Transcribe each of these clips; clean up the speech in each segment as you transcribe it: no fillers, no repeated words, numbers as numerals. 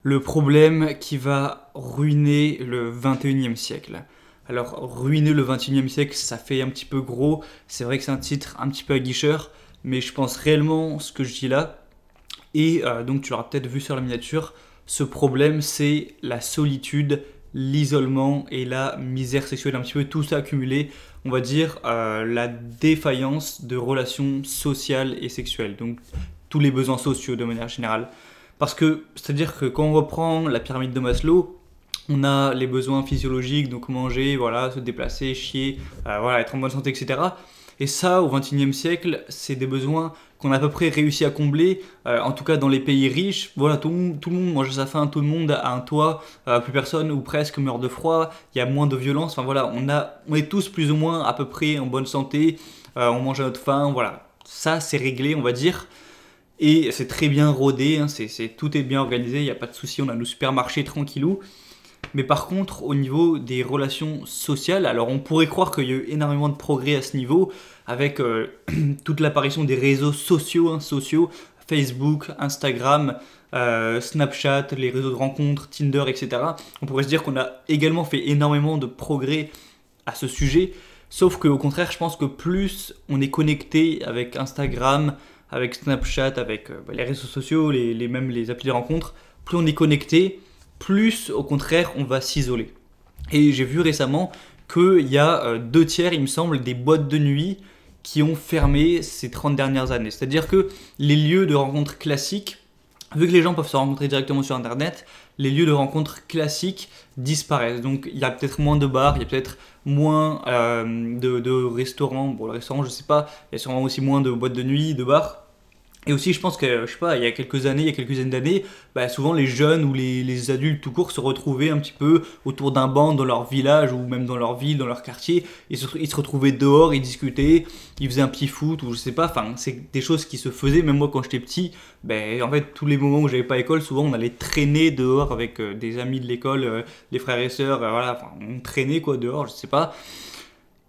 Le problème qui va ruiner le 21e siècle. Alors, ruiner le 21e siècle, ça fait un petit peu gros. C'est vrai que c'est un titre un petit peu aguicheur, mais je pense réellement ce que je dis là. Et donc, tu l'auras peut-être vu sur la miniature, ce problème, c'est la solitude, l'isolement et la misère sexuelle, un petit peu tout ça accumulé. On va dire la défaillance de relations sociales et sexuelles. Donc, tous les besoins sociaux de manière générale. Parce que, c'est-à-dire que quand on reprend la pyramide de Maslow, on a les besoins physiologiques, donc manger, voilà, se déplacer, chier, voilà, être en bonne santé, etc. Et ça, au XXIe siècle, c'est des besoins qu'on a à peu près réussi à combler, en tout cas dans les pays riches. Voilà, tout le monde mange à sa faim, tout le monde a un toit, plus personne ou presque meurt de froid, il y a moins de violence. Enfin voilà, on est tous plus ou moins à peu près en bonne santé, on mange à notre faim, voilà. Ça, c'est réglé, on va dire. Et c'est très bien rodé, hein, tout est bien organisé, il n'y a pas de souci, on a nos supermarchés tranquillou. Mais par contre, au niveau des relations sociales, alors on pourrait croire qu'il y a eu énormément de progrès à ce niveau, avec toute l'apparition des réseaux sociaux, Facebook, Instagram, Snapchat, les réseaux de rencontres, Tinder, etc. On pourrait se dire qu'on a également fait énormément de progrès à ce sujet, sauf qu'au contraire, je pense que plus on est connecté avec Instagram, avec Snapchat, avec les réseaux sociaux, même les applis de rencontres, plus on est connecté, plus au contraire on va s'isoler. Et j'ai vu récemment qu'il y a 2 tiers, il me semble, des boîtes de nuit qui ont fermé ces 30 dernières années. C'est-à-dire que les lieux de rencontres classiques, vu que les gens peuvent se rencontrer directement sur Internet, les lieux de rencontres classiques disparaissent. Donc il y a peut-être moins de bars, il y a peut-être moins de restaurants. Bon, le restaurant, je sais pas, il y a sûrement aussi moins de boîtes de nuit, de bars. Et aussi, je pense que, je sais pas, il y a quelques années, il y a quelques dizaines d'années, souvent les jeunes ou les adultes tout court se retrouvaient un petit peu autour d'un banc dans leur village ou même dans leur ville, dans leur quartier. Ils se retrouvaient dehors, ils discutaient, ils faisaient un petit foot ou je sais pas. Enfin, c'est des choses qui se faisaient. Même moi, quand j'étais petit, en fait, tous les moments où j'avais pas école, souvent on allait traîner dehors avec des amis de l'école, les frères et sœurs, voilà, enfin, on traînait quoi dehors, je sais pas.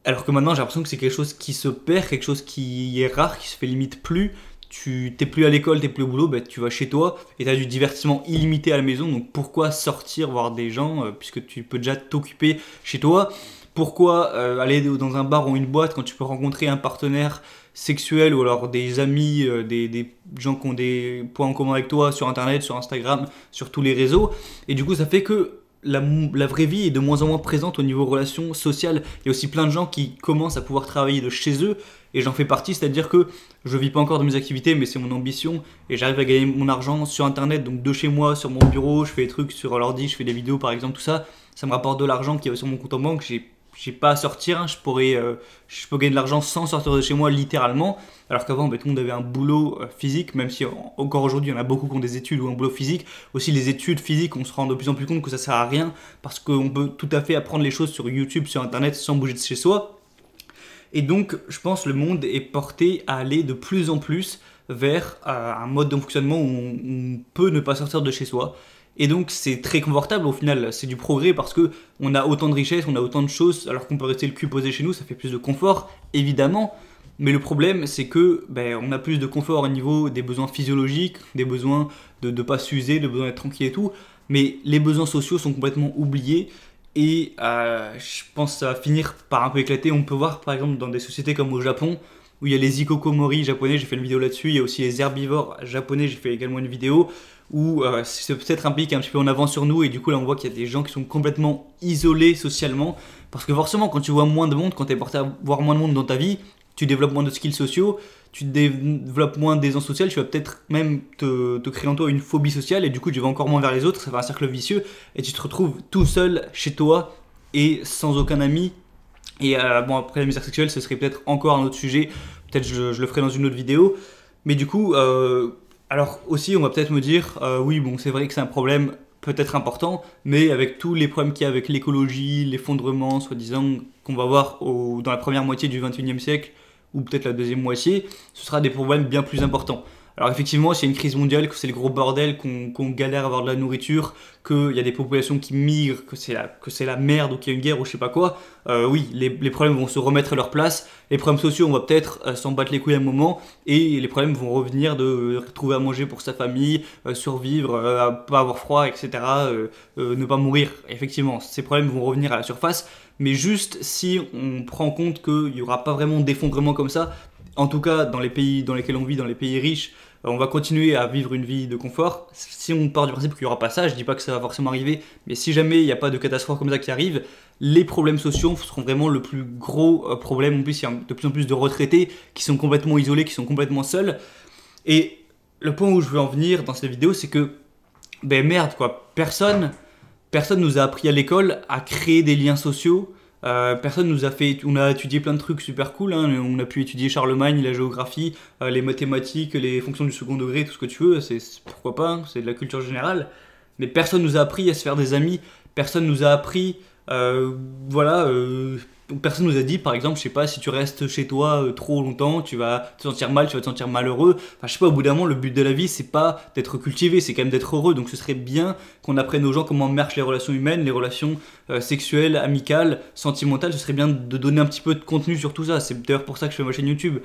Alors que maintenant, j'ai l'impression que c'est quelque chose qui se perd, quelque chose qui est rare, qui se fait limite plus. Tu t'es plus à l'école, t'es plus au boulot, tu vas chez toi et tu as du divertissement illimité à la maison. Donc pourquoi sortir voir des gens puisque tu peux déjà t'occuper chez toi? Pourquoi aller dans un bar ou une boîte quand tu peux rencontrer un partenaire sexuel ou alors des amis, des gens qui ont des points en commun avec toi sur Internet, sur Instagram, sur tous les réseaux. Et du coup, ça fait que la vraie vie est de moins en moins présente au niveau relations sociales. Il y a aussi plein de gens qui commencent à pouvoir travailler de chez eux et j'en fais partie, c'est-à-dire que je vis pas encore de mes activités mais c'est mon ambition et j'arrive à gagner mon argent sur Internet, donc de chez moi, sur mon bureau, je fais des trucs sur l'ordi, je fais des vidéos par exemple, tout ça, ça me rapporte de l'argent qui est sur mon compte en banque, j'ai pas à sortir, hein, je peux gagner de l'argent sans sortir de chez moi littéralement, alors qu'avant tout le monde avait un boulot physique, même si encore aujourd'hui il y en a beaucoup qui ont des études ou un boulot physique. Aussi les études physiques, on se rend de plus en plus compte que ça sert à rien, parce qu'on peut tout à fait apprendre les choses sur YouTube, sur Internet sans bouger de chez soi. Et donc je pense que le monde est porté à aller de plus en plus vers un mode de fonctionnement où on peut ne pas sortir de chez soi. Et donc c'est très confortable au final, c'est du progrès parce que on a autant de richesses, on a autant de choses, alors qu'on peut rester le cul posé chez nous, ça fait plus de confort, évidemment. Mais le problème c'est que on a plus de confort au niveau des besoins physiologiques, des besoins de ne pas s'user, de besoin d'être tranquille et tout. Mais les besoins sociaux sont complètement oubliés. Et je pense que ça va finir par un peu éclater. On peut voir par exemple dans des sociétés comme au Japon, où il y a les hikikomori japonais, j'ai fait une vidéo là-dessus, il y a aussi les herbivores japonais, j'ai fait également une vidéo, où c'est peut-être un pays qui est un petit peu en avance sur nous, et du coup là on voit qu'il y a des gens qui sont complètement isolés socialement, parce que forcément quand tu vois moins de monde, quand tu es porté à voir moins de monde dans ta vie, tu développes moins de skills sociaux, tu développes moins d'aisance sociale, tu vas peut-être même te créer en toi une phobie sociale, et du coup tu vas encore moins vers les autres, ça fait un cercle vicieux, et tu te retrouves tout seul chez toi, et sans aucun ami. Et après la misère sexuelle, ce serait peut-être encore un autre sujet, peut-être je le ferai dans une autre vidéo. Mais du coup, alors aussi on va peut-être me dire, oui bon c'est vrai que c'est un problème peut-être important, mais avec tous les problèmes qu'il y a avec l'écologie, l'effondrement, soi-disant, qu'on va voir dans la première moitié du 21e siècle, ou peut-être la deuxième moitié, ce sera des problèmes bien plus importants. Alors effectivement, s'il y a une crise mondiale, que c'est le gros bordel, qu'on galère à avoir de la nourriture, qu'il y a des populations qui migrent, que c'est la merde ou qu'il y a une guerre ou je sais pas quoi, oui, les problèmes vont se remettre à leur place. Les problèmes sociaux, on va peut-être s'en battre les couilles un moment, et les problèmes vont revenir de trouver à manger pour sa famille, survivre, pas avoir froid, etc., ne pas mourir. Effectivement, ces problèmes vont revenir à la surface, mais juste si on prend en compte qu'il n'y aura pas vraiment d'effondrement comme ça, en tout cas dans les pays dans lesquels on vit, dans les pays riches, on va continuer à vivre une vie de confort. Si on part du principe qu'il n'y aura pas ça, je dis pas que ça va forcément arriver, mais si jamais il n'y a pas de catastrophe comme ça qui arrive, les problèmes sociaux seront vraiment le plus gros problème. En plus, il y a de plus en plus de retraités qui sont complètement isolés, qui sont complètement seuls. Et le point où je veux en venir dans cette vidéo, c'est que, ben merde quoi, personne nous a appris à l'école à créer des liens sociaux. Personne nous a fait, on a étudié plein de trucs super cool, hein. On a pu étudier Charlemagne, la géographie, les mathématiques, les fonctions du second degré, tout ce que tu veux, pourquoi pas, hein, c'est de la culture générale. Mais personne nous a appris à se faire des amis, personne nous a appris, voilà, personne nous a dit, par exemple, je sais pas, si tu restes chez toi trop longtemps, tu vas te sentir mal, tu vas te sentir malheureux. Enfin, je sais pas, au bout d'un moment, le but de la vie, c'est pas d'être cultivé, c'est quand même d'être heureux. Donc, ce serait bien qu'on apprenne aux gens comment marchent les relations humaines, les relations sexuelles, amicales, sentimentales. Ce serait bien de donner un petit peu de contenu sur tout ça. C'est d'ailleurs pour ça que je fais ma chaîne YouTube.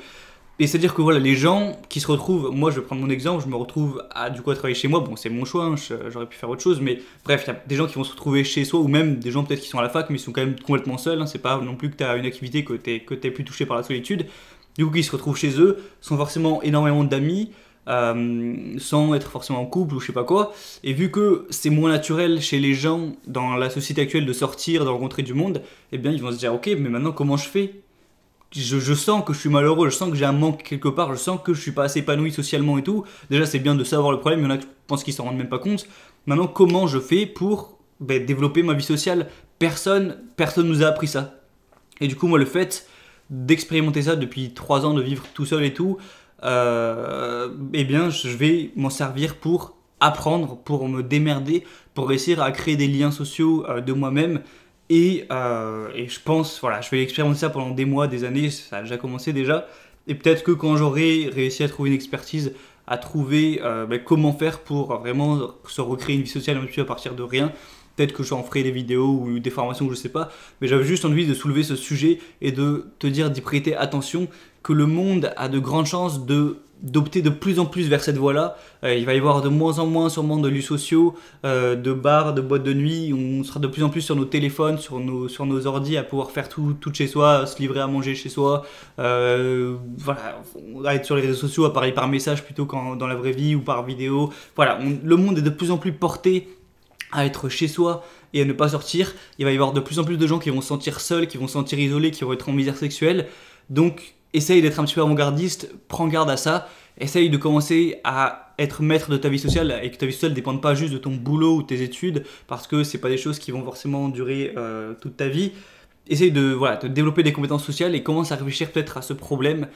Et c'est-à-dire que voilà, les gens qui se retrouvent, moi je vais prendre mon exemple, je me retrouve à travailler chez moi, bon c'est mon choix, hein, j'aurais pu faire autre chose, mais bref, il y a des gens qui vont se retrouver chez soi, ou même des gens peut-être qui sont à la fac, mais ils sont quand même complètement seuls, hein, c'est pas non plus que tu as une activité que t'es plus touché par la solitude, du coup qui se retrouvent chez eux, sans forcément énormément d'amis, sans être forcément en couple ou je sais pas quoi, et vu que c'est moins naturel chez les gens dans la société actuelle de sortir, de rencontrer du monde, eh bien ils vont se dire ok, mais maintenant comment je fais? Je sens que je suis malheureux, je sens que j'ai un manque quelque part, je sens que je suis pas assez épanoui socialement et tout. Déjà, c'est bien de savoir le problème, il y en a qui pensent qu'ils s'en rendent même pas compte. Maintenant, comment je fais pour développer ma vie sociale? Personne nous a appris ça. Et du coup, moi, le fait d'expérimenter ça depuis 3 ans, de vivre tout seul et tout, eh bien, je vais m'en servir pour apprendre, pour me démerder, pour réussir à créer des liens sociaux de moi-même. Et je pense, voilà, je vais expérimenter ça pendant des mois, des années, ça a déjà commencé déjà. Et peut-être que quand j'aurai réussi à trouver une expertise, à trouver comment faire pour vraiment se recréer une vie sociale un petit peu à partir de rien, peut-être que j'en ferai des vidéos ou des formations, je sais pas. Mais j'avais juste envie de soulever ce sujet et de te dire d'y prêter attention, que le monde a de grandes chances d'opter de plus en plus vers cette voie-là. Il va y avoir de moins en moins sûrement de lieux sociaux, de bars, de boîtes de nuit. On sera de plus en plus sur nos téléphones, sur nos ordis à pouvoir faire tout de chez soi, se livrer à manger chez soi. Voilà, on va être sur les réseaux sociaux à parler par message plutôt qu'en dans la vraie vie ou par vidéo. Voilà, le monde est de plus en plus porté à être chez soi et à ne pas sortir. Il va y avoir de plus en plus de gens qui vont se sentir seuls, qui vont se sentir isolés, qui vont être en misère sexuelle. Donc, essaye d'être un petit peu avant-gardiste, prends garde à ça, essaye de commencer à être maître de ta vie sociale et que ta vie sociale ne dépende pas juste de ton boulot ou tes études parce que c'est pas des choses qui vont forcément durer toute ta vie. Essaye de développer des compétences sociales et commence à réfléchir peut-être à ce problème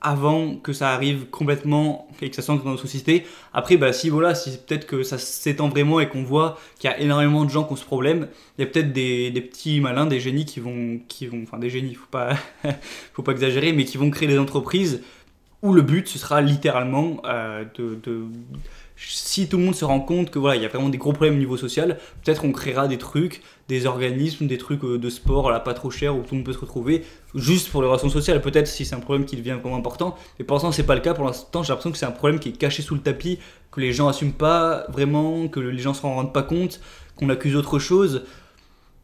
avant que ça arrive complètement et que ça s'ancre dans notre société. Après, si peut-être que ça s'étend vraiment et qu'on voit qu'il y a énormément de gens qui ont ce problème, il y a peut-être des petits malins, des génies qui vont, enfin des génies, faut pas exagérer, mais qui vont créer des entreprises où le but ce sera littéralement si tout le monde se rend compte que voilà, il y a vraiment des gros problèmes au niveau social, peut-être on créera des trucs, des organismes, des trucs de sport là, pas trop cher où tout le monde peut se retrouver juste pour les relations sociales, peut-être si c'est un problème qui devient vraiment important. Mais pour l'instant c'est pas le cas, pour l'instant j'ai l'impression que c'est un problème qui est caché sous le tapis, que les gens assument pas vraiment, que les gens se rendent pas compte, qu'on accuse autre chose.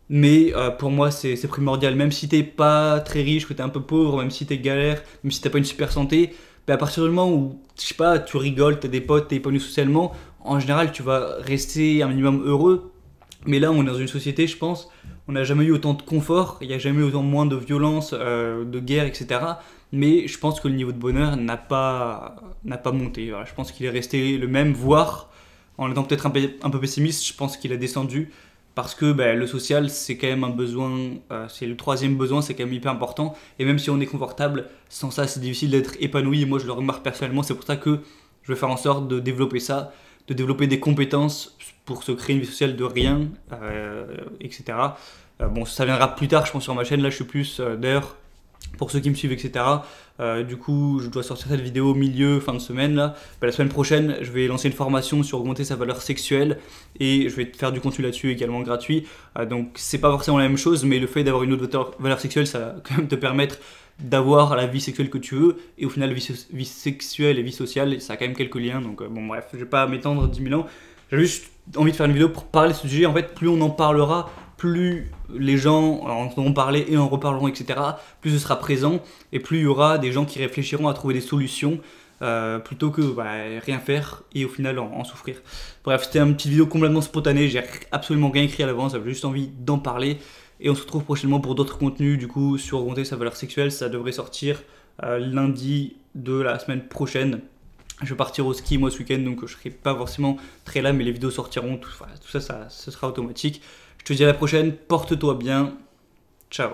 Mais pour moi c'est primordial, même si t'es pas très riche, que t'es un peu pauvre, même si t'es galère, même si t'as pas une super santé, à partir du moment où, je sais pas, tu rigoles, t'as des potes, t'es épanoui socialement, en général tu vas rester un minimum heureux. Mais là on est dans une société, je pense, on n'a jamais eu autant de confort, il n'y a jamais eu autant moins de violence, de guerre, etc. Mais je pense que le niveau de bonheur n'a pas monté. Voilà, je pense qu'il est resté le même, voire, en étant peut-être un peu pessimiste, je pense qu'il a descendu. Parce que le social, c'est quand même un besoin, c'est le 3e besoin, c'est quand même hyper important. Et même si on est confortable, sans ça, c'est difficile d'être épanoui. Et moi, je le remarque personnellement, c'est pour ça que je vais faire en sorte de développer ça, de développer des compétences pour se créer une vie sociale de rien, etc. Bon, ça viendra plus tard, je pense, sur ma chaîne. Là, je suis plus, d'ailleurs, pour ceux qui me suivent, etc. Du coup, je dois sortir cette vidéo au milieu, fin de semaine là. La semaine prochaine, je vais lancer une formation sur augmenter sa valeur sexuelle et je vais faire du contenu là-dessus également gratuit. Donc, c'est pas forcément la même chose, mais le fait d'avoir une autre valeur sexuelle, ça va quand même te permettre d'avoir la vie sexuelle que tu veux. Et au final, vie sexuelle et vie sociale, ça a quand même quelques liens. Donc, bon, bref, je vais pas m'étendre 10 000 ans. J'ai juste envie de faire une vidéo pour parler de ce sujet. En fait, plus on en parlera, plus les gens en entendront parler et en reparleront, etc., plus ce sera présent et plus il y aura des gens qui réfléchiront à trouver des solutions plutôt que rien faire et au final en souffrir. Bref, c'était une petite vidéo complètement spontanée, j'ai absolument rien écrit à l'avance, j'avais juste envie d'en parler et on se retrouve prochainement pour d'autres contenus du coup sur augmenter sa valeur sexuelle. Ça devrait sortir lundi de la semaine prochaine. Je vais partir au ski moi ce week-end, donc je serai pas forcément très là, mais les vidéos sortiront, tout ça, ce sera automatique. Je te dis à la prochaine, porte-toi bien, ciao.